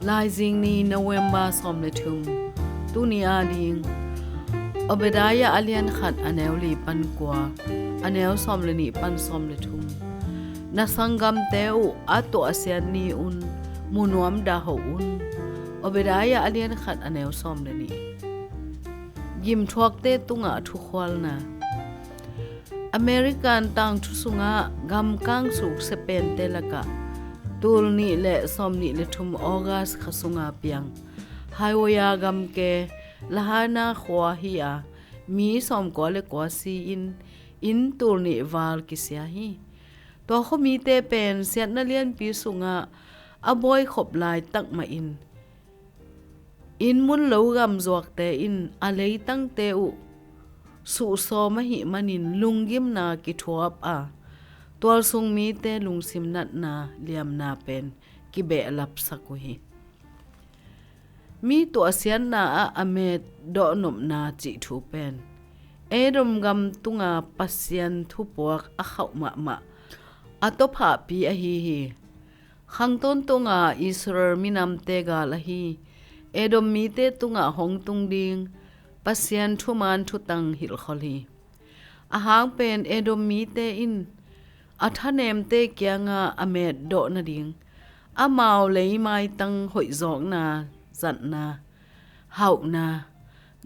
LAIZINGNI November som le thum tunia ding OBADIAH alian khat aneu li pan kwa aneu som le ni pan som le thum na sanggamte ato asian ni munuam da ho OBADIAH alian khat aneu som le ni Gimthuakte Tungah Thukhualna American tang thusunga gam kang suk sepen telaka tul ni le som ni le thum August khasunga piang highwaya gam ke lahana khwa hiya mi som ko le ko si in tul ni wal kisya hi to khomi te pen siat na lian pi sunga aboy khop lai tak ma in mun lo gam zuak te in alei tang te su so ma hi manin lungim na ki thuap tol sung mi te lungsim nat na liam na pen ki be lap saku hi mi to asian na amet do nom na chi thu pen edom gam tunga pasian thu puak a khau ma atopha pi a hi khangton tunga Israel minam te ga la hi edom mi te tunga hong tung ding pasian thuman thutang hil kholi ahang pen edom mi te in athanem te kyanga amet do na ding amau lei mai tang hoi zok na zan na hau na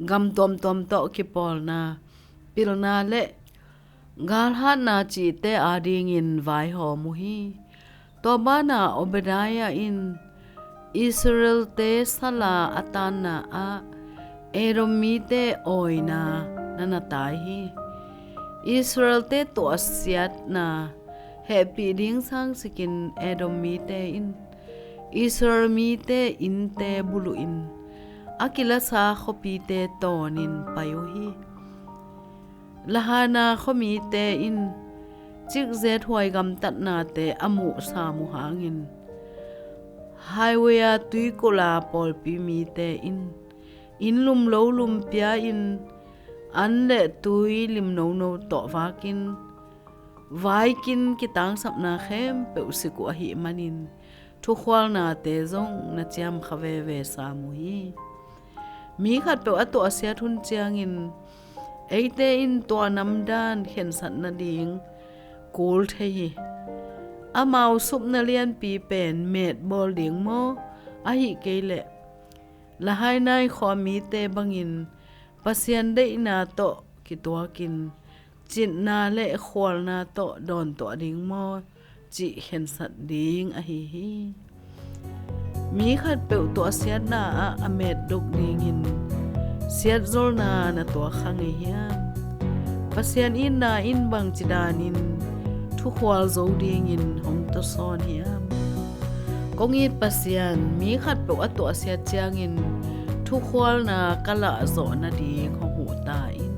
gam tom to ki pol na pil na le gal hat na chi te ading in vai ho mu hi to bana OBADIAH in Israel te sala atana edom mi te oina nanatai hi Israel te tuahsiat na happy ding sang sikin edom mi te in Israel mi te in te bulu in akila sa khopi te tonin payo hi lahana khomi te in chik zet huai gam tat na te amu sa mu hangin highway tui kola pol pi mi te in lum lo lum pia in an le tui lim no to vakin vaikin kitang sapna khem pe usiku hi manin Thukhualna te zong na chiam khave ve samu hi mi khat pe ato asia thun chiang in eite in to namdan khen sat na ding kul the hi amau sup na lian pi pen met bol ding mo a hi kele la hai nai kho mi te bangin pasian de na to ki to kin chin na le khol na to don to ding mo chi hen sat ding a hi mi khat pe to asian na amet dok ding in siat zol na to khang hi pasian in na in bang chidan in Thukhual zo ding in hong to son hiam kongit pasian mi khat pe ato asiat chiang in Thukhualna kala zo na ding ho hu ta in